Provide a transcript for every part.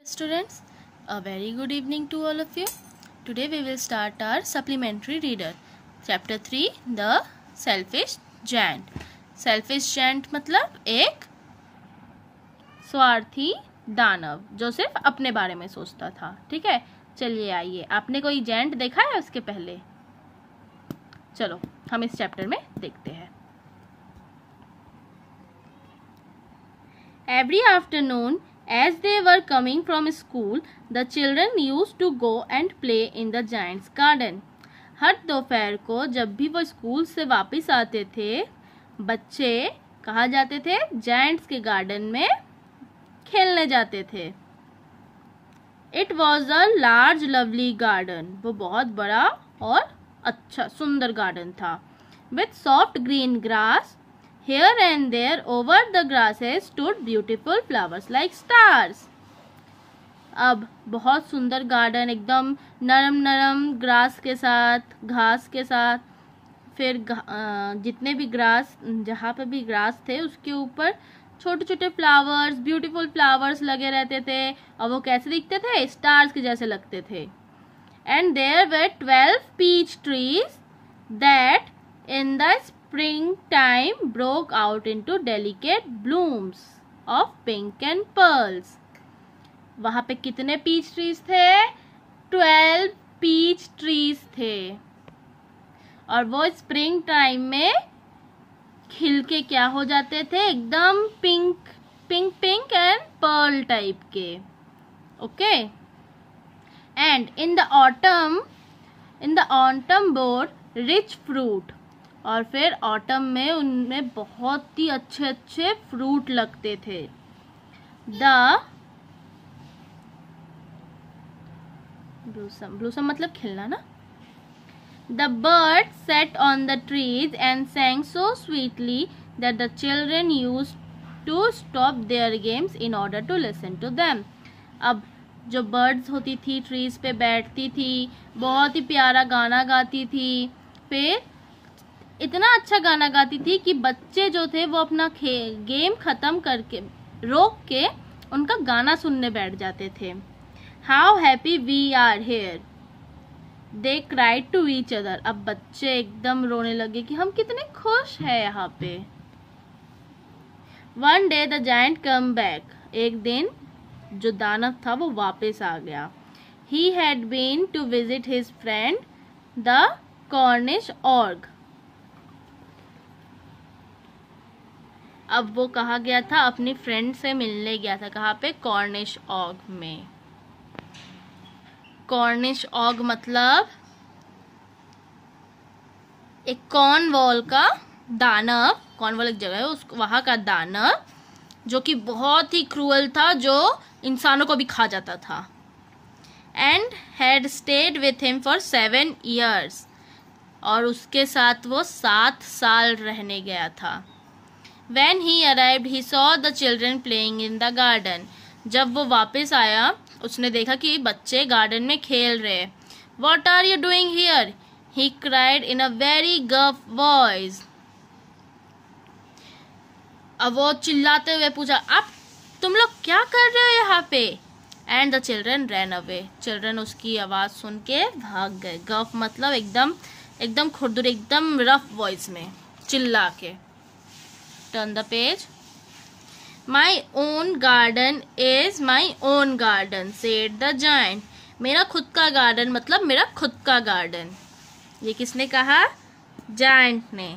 Students, a very good evening to all of you. Today we will start our supplementary reader. Chapter 3, The Selfish Giant. Selfish giant मतलब एक स्वार्थी दानव जो सिर्फ अपने बारे में सोचता था. ठीक है, चलिए आइए. आपने कोई जायंट देखा है उसके पहले? चलो हम इस चैप्टर में देखते हैं. Every afternoon, as they were coming from school, the children used to go and play in the giant's garden. हर दोपहर को जब भी वो स्कूल से वापस आते थे, बच्चे कहाँ जाते थे? जायंट्स के गार्डन में खेलने जाते थे. It was a large, lovely garden. वो बहुत बड़ा और अच्छा सुंदर गार्डन था. With soft green grass. Here and there over the grasses stood beautiful flowers like stars. अब बहुत सुंदर गार्डन, एकदम नरम नरम ग्रास के साथ, घास के साथ. फिर जितने भी ग्रास, जहाँ पे भी ग्रास थे उसके ऊपर छोटे छोटे फ्लावर्स, ब्यूटीफुल फ्लावर्स लगे रहते थे. और वो कैसे दिखते थे? स्टार्स के जैसे लगते थे. And there were 12 peach trees that in the springtime broke out into delicate blooms of pink and pearls. वहाँ पे कितने पीच ट्रीज थे? 12 पीच ट्रीज थे. और वो स्प्रिंग टाइम में खिल के क्या हो जाते थे? एकदम pink pink pink and pearl type के. Okay. And in the autumn bore rich fruit. और फिर ऑटम में उनमें बहुत ही अच्छे अच्छे फ्रूट लगते थे. ब्लूसम मतलब खिलना ना. The bird set on the trees and sang so sweetly that the children used to stop their games in order to listen to them. अब जो बर्ड्स होती थी ट्रीज पे बैठती थी, बहुत ही प्यारा गाना गाती थी. फिर इतना अच्छा गाना गाती थी कि बच्चे जो थे वो अपना गेम खत्म करके रोक के उनका गाना सुनने बैठ जाते थे. How happy we are here they cried to each other. अब बच्चे एकदम रोने लगे कि हम कितने खुश हैं यहाँ पे. One day the giant come back. एक दिन जो दानव था वो वापस आ गया. He had been to visit his friend the Cornish ऑर्ग. अब वो कहाँ गया था? अपनी फ्रेंड से मिलने गया था. कहाँ पे? कॉर्निश ऑग में. कॉर्निश ऑग मतलब एक कॉर्नवॉल का दानव. कॉर्नवॉल एक जगह है, उस वहां का दानव जो कि बहुत ही क्रूअल था, जो इंसानों को भी खा जाता था. And had stayed with him for 7 years. और उसके साथ वो 7 साल रहने गया था. When he arrived, he saw the children playing in the garden. जब वो वापस आया उसने देखा कि बच्चे गार्डन में खेल रहे. What are you doing here? He cried in a very gruff voice. अब वो चिल्लाते हुए पूछा, आप तुम लोग क्या कर रहे हो यहाँ पे? And the children ran away. Children उसकी आवाज सुन के भाग गए. गफ मतलब एकदम खुरदुरे, एकदम रफ वॉइस में चिल्ला के. Turn the page. My own garden is my own garden, said the giant. मेरा खुद का गार्डन मतलब मेरा खुद का गार्डन. ये किसने कहा? जायंट ने.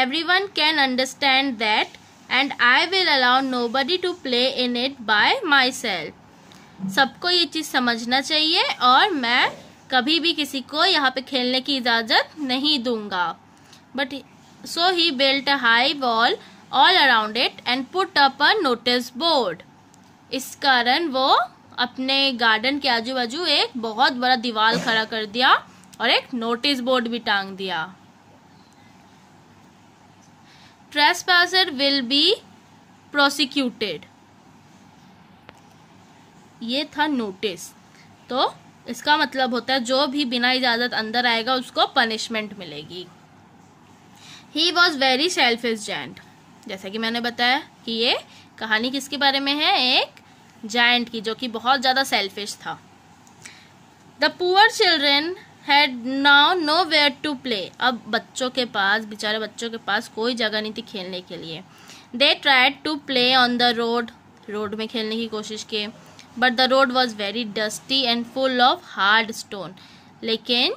Everyone can understand that, and I will allow nobody to play in it by myself. सबको ये चीज समझना चाहिए और मैं कभी भी किसी को यहाँ पे खेलने की इजाजत नहीं दूंगा. But so he built a high wall all around it and put up a notice board. इस कारण वो अपने गार्डन के आजू बाजू एक बहुत बड़ा दीवार खड़ा कर दिया और एक नोटिस बोर्ड भी टांग दिया. Trespasser will be prosecuted. ये था नोटिस. तो इसका मतलब होता है जो भी बिना इजाजत अंदर आएगा उसको पनिशमेंट मिलेगी. He was very selfish giant. जैसा कि मैंने बताया कि ये कहानी किसके बारे में है? एक जायंट की, जो कि बहुत ज़्यादा सेल्फिश था। The poor children had now nowhere to play. अब बच्चों के पास, बेचारे बच्चों के पास कोई जगह नहीं थी खेलने के लिए। They tried to play on the road, road में खेलने की कोशिश की, but the road was very dusty and full of hard stone. लेकिन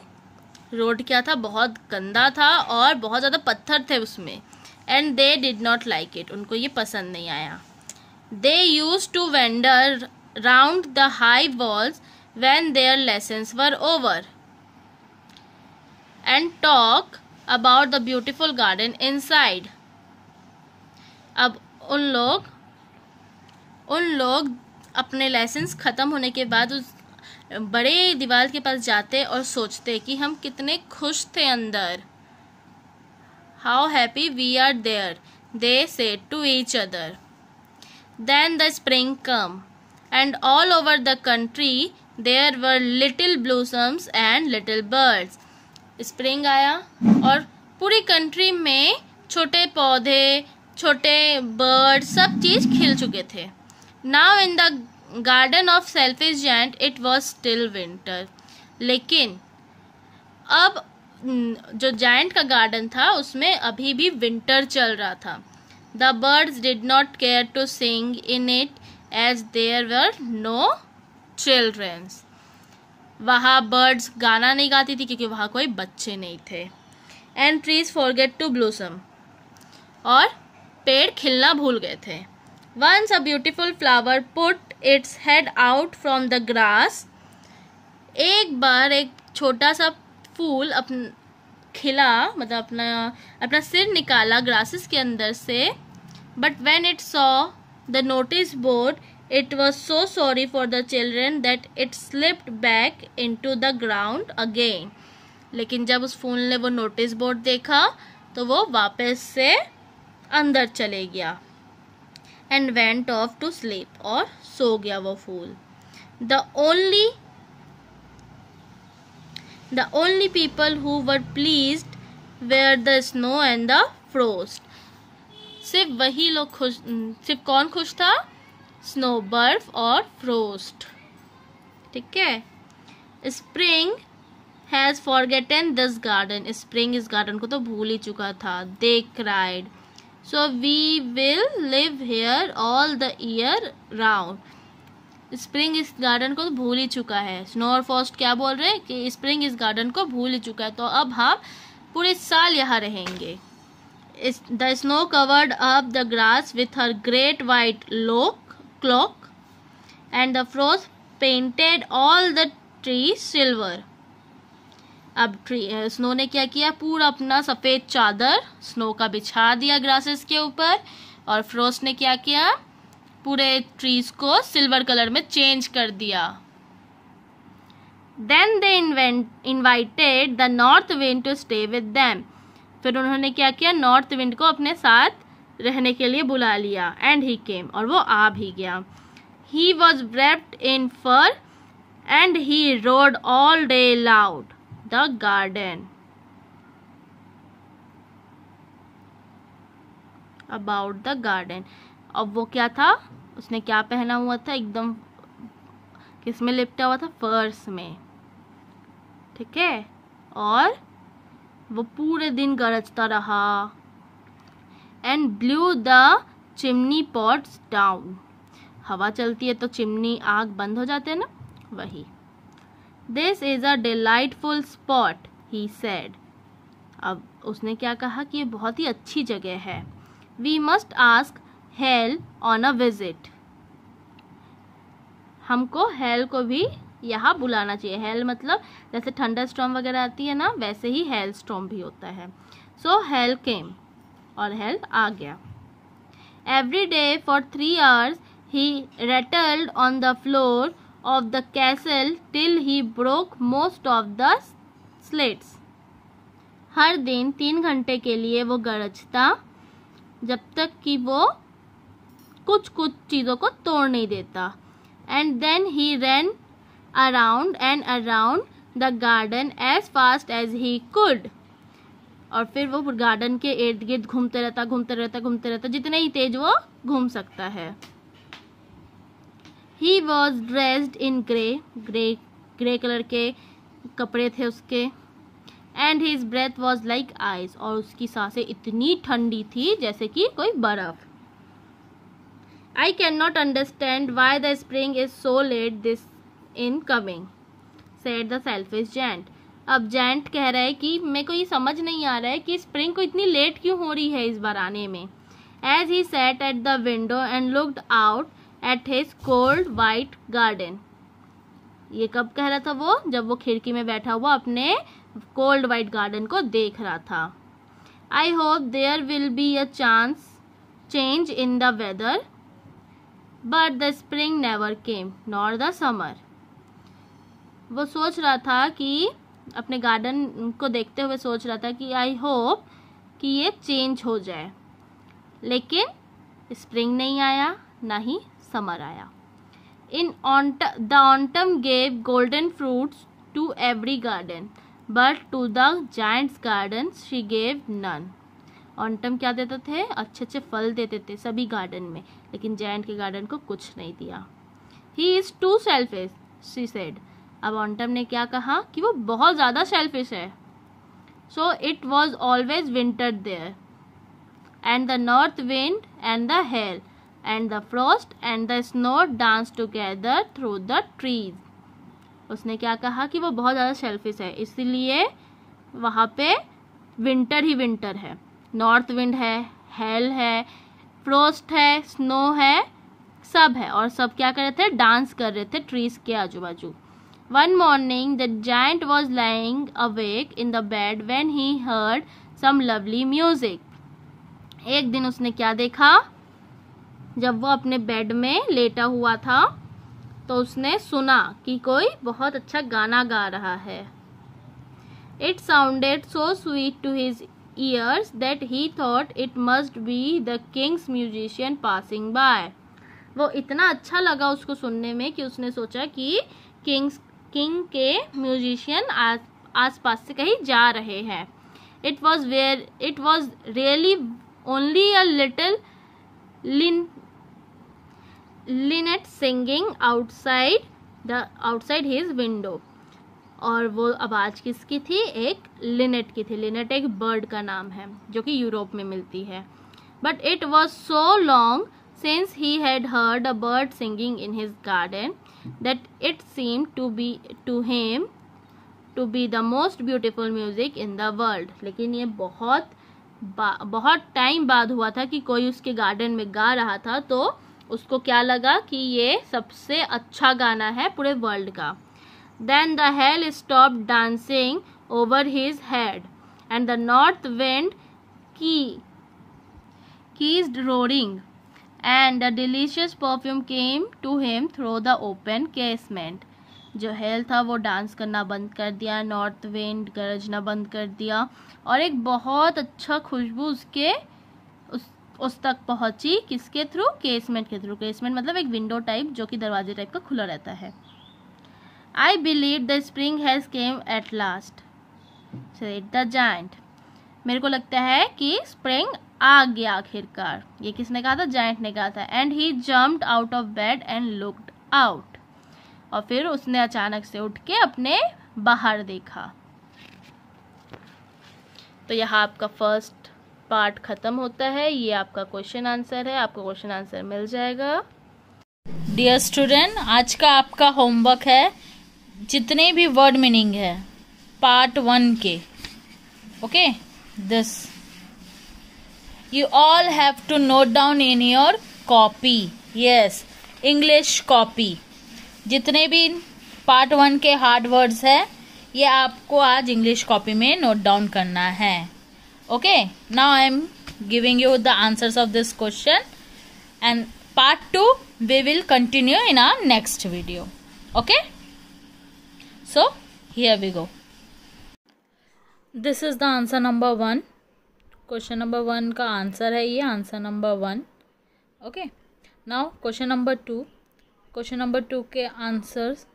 रोड क्या था, बहुत गंदा था और बहुत ज़्यादा पत्थर थे उसमें। And they did not like it, उनको ये पसंद नहीं आया। They use to wander round the high walls when their lessons were over and talk about the beautiful garden inside. अब उन लोग अपने लेसन्स ख़त्म होने के बाद उस बड़े दीवार के पास जाते और सोचते कि हम कितने खुश थे अंदर। How happy we are there, they said to each other. Then the spring came, and all over the country there were little blossoms and little birds. Spring आया और पूरी कंट्री में छोटे पौधे, छोटे बर्ड, सब चीज खिल चुके थे। Now in the garden of selfish giant it was still winter. लेकिन अब जो जायंट का गार्डन था उसमें अभी भी विंटर चल रहा था। The birds did not care to sing in it as there were no childrens. वहाँ बर्ड्स गाना नहीं गाती थी क्योंकि वहाँ कोई बच्चे नहीं थे। And trees forget to blossom, और पेड़ खिलना भूल गए थे। Once a beautiful flower put its head out from the grass. एक बार एक छोटा सा फूल खिला, मतलब अपना सिर निकाला ग्रासेस के अंदर से। But when it saw the notice board it was so sorry for the children that it slipped back into the ground again. लेकिन जब उस फूल ने वो नोटिस बोर्ड देखा तो वो वापस से अंदर चले गया। and went off to sleep, और सो गया वो फूल। the only people who were pleased were the snow and the frost. सिर्फ वही लोग खुश, सिर्फ कौन खुश था? स्नो, बर्फ और फ्रोस्ट। ठीक है। Spring has forgotten this garden. Spring इस गार्डन को तो भूल ही चुका था। They cried, so we will live here all the year round. Spring इस गार्डन को तो भूल ही चुका है। स्नो और फ्रॉस्ट क्या बोल रहे हैं कि स्प्रिंग इस गार्डन को भूल ही चुका है, तो अब हम पूरे साल यहाँ रहेंगे। The snow covered up the grass with her great white cloak and the frost painted all the trees silver. अब स्नो ने क्या किया, पूरा अपना सफेद चादर स्नो का बिछा दिया ग्रासेस के ऊपर, और फ्रोस्ट ने क्या किया, पूरे ट्रीज को सिल्वर कलर में चेंज कर दिया। Then they invited the north wind to stay with them. फिर उन्होंने क्या किया, नॉर्थ विंड को अपने साथ रहने के लिए बुला लिया। एंड ही केम, और वो आ भी गया। He was wrapped in fur and he rode all day loud the garden about the garden. अब वो क्या था, उसने क्या पहना हुआ था, एकदम किस में लिपटा हुआ था, फर्स में। ठीक है। और वो पूरे दिन गरजता रहा। And blue the chimney pots down. हवा चलती है तो चिमनी, आग बंद हो जाते हैं ना, वही। This is a delightful spot, he said. अब उसने क्या कहा कि ये बहुत ही अच्छी जगह है। We must ask hail on a visit. हमको हेल को भी यहाँ बुलाना चाहिए। हेल मतलब जैसे थंडर स्टॉर्म वगैरह आती है ना, वैसे ही हेल स्टॉर्म भी होता है। सो हेल केम, और हेल आ गया। Every day for 3 hours he rattled on the floor of the castle till he broke most of the slates. हर दिन 3 घंटे के लिए वो गरजता, जब तक कि वो कुछ चीज़ों को तोड़ नहीं देता। And then he ran around and around the garden as fast as he could. और फिर वो गार्डन के इर्द गिर्द घूमते रहता जितने ही तेज वो घूम सकता है। He was dressed in grey colour के कपड़े थे उसके। And his breath was like ice, और उसकी सांसें इतनी ठंडी थी जैसे कि कोई बर्फ। I cannot understand why the spring is so late this in coming, said the selfish giant. अब जायंट कह रहा है कि मेरे को ये समझ नहीं आ रहा है कि स्प्रिंग को इतनी लेट क्यों हो रही है इस बार आने में। As he sat at the window and looked out at his cold white garden. ये कब कह रहा था वो? जब वो खिड़की में बैठा हुआ अपने कोल्ड वाइट गार्डन को देख रहा था। I hope there will be a change in the weather. But the spring never came, nor the summer. वो सोच रहा था कि अपने गार्डन को देखते हुए सोच रहा था कि आई होप कि ये चेंज हो जाए, लेकिन स्प्रिंग नहीं आया, ना ही समर आया। The autumn gave golden fruits to every garden, but to the giant's garden she gave none. Autumn क्या देते थे? अच्छे अच्छे फल देते थे सभी गार्डन में, लेकिन जायंट के गार्डन को कुछ नहीं दिया। He is too selfish, she said. अब ऑटम ने क्या कहा कि वो बहुत ज़्यादा सेल्फिश है। So it was always winter there, and the north wind and the hail and the frost and the snow dance together through the trees. उसने क्या कहा कि वो बहुत ज़्यादा सेल्फिश है, इसलिए वहाँ पे विंटर ही विंटर है, नॉर्थ विंड है, हेल है, फ्रोस्ट है, स्नो है, सब है, और सब क्या कर रहे थे? डांस कर रहे थे ट्रीज के आजू बाजू। One morning the giant was lying awake in the bed when he heard some lovely music. एक दिन उसने क्या देखा? जब वो अपने बेड में लेटा हुआ था तो उसने सुना कि कोई बहुत अच्छा गाना गा रहा है। It sounded so sweet to his ears that he thought it must be the king's musician passing by. वो इतना अच्छा लगा उसको सुनने में कि उसने सोचा कि किंग के म्यूजिशियन आस पास से कहीं जा रहे हैं। It was really only a little linnet singing outside his window. और वो आवाज़ किसकी थी? एक लिनेट की थी। लिनेट एक बर्ड का नाम है जो कि यूरोप में मिलती है। But it was so long since he had heard a bird singing in his garden that it seem to him to be the most beautiful music in the world. लेकिन ये बहुत टाइम बाद हुआ था कि कोई उसके गार्डन में गा रहा था, तो उसको क्या लगा कि ये सबसे अच्छा गाना है पूरे वर्ल्ड का। Then the hail stopped dancing over his head, and the north wind ceased roaring, and a delicious perfume came to him through the open casement. जो हेल था वो डांस करना बंद कर दिया, नॉर्थ विंड गरजना बंद कर दिया, और एक बहुत अच्छा खुशबू उसके उस तक पहुंची। किसके थ्रू? केसमेंट के थ्रू। केसमेंट मतलब एक विंडो टाइप जो कि दरवाजे टाइप का खुला रहता है। I believe the spring has came at last, said the giant. मेरे को लगता है कि स्प्रिंग आ गया आखिरकार। ये किसने कहा था? जायंट ने कहा था। And he jumped out of bed and looked out. और फिर उसने अचानक से उठ के अपने बाहर देखा। तो यहाँ आपका फर्स्ट पार्ट खत्म होता है। ये आपका क्वेश्चन आंसर है, आपको क्वेश्चन आंसर मिल जाएगा। डियर स्टूडेंट, आज का आपका होमवर्क है जितने भी वर्ड मीनिंग है पार्ट 1 के, okay, this you all have to note down in your copy. Yes, English copy. जितने भी पार्ट 1 के हार्ड वर्ड्स है ये आपको आज इंग्लिश कॉपी में नोट डाउन करना है। Okay, now I am giving you the answers of this question, and part 2 we will continue in our next video. Okay, so here we go. This is the answer number 1. Question number 1 का answer है ये, answer number 1. Okay, now question number 2. Question number 2 के answers.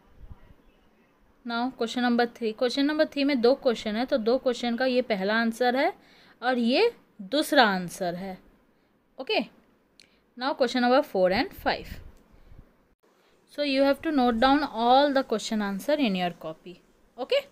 Now question number 3. Question number 3 में 2 question है, तो 2 question का ये पहला आंसर है और ये दूसरा आंसर है. Okay, now question number 4 and 5. So you have to note down all the question answer in your copy. Okay.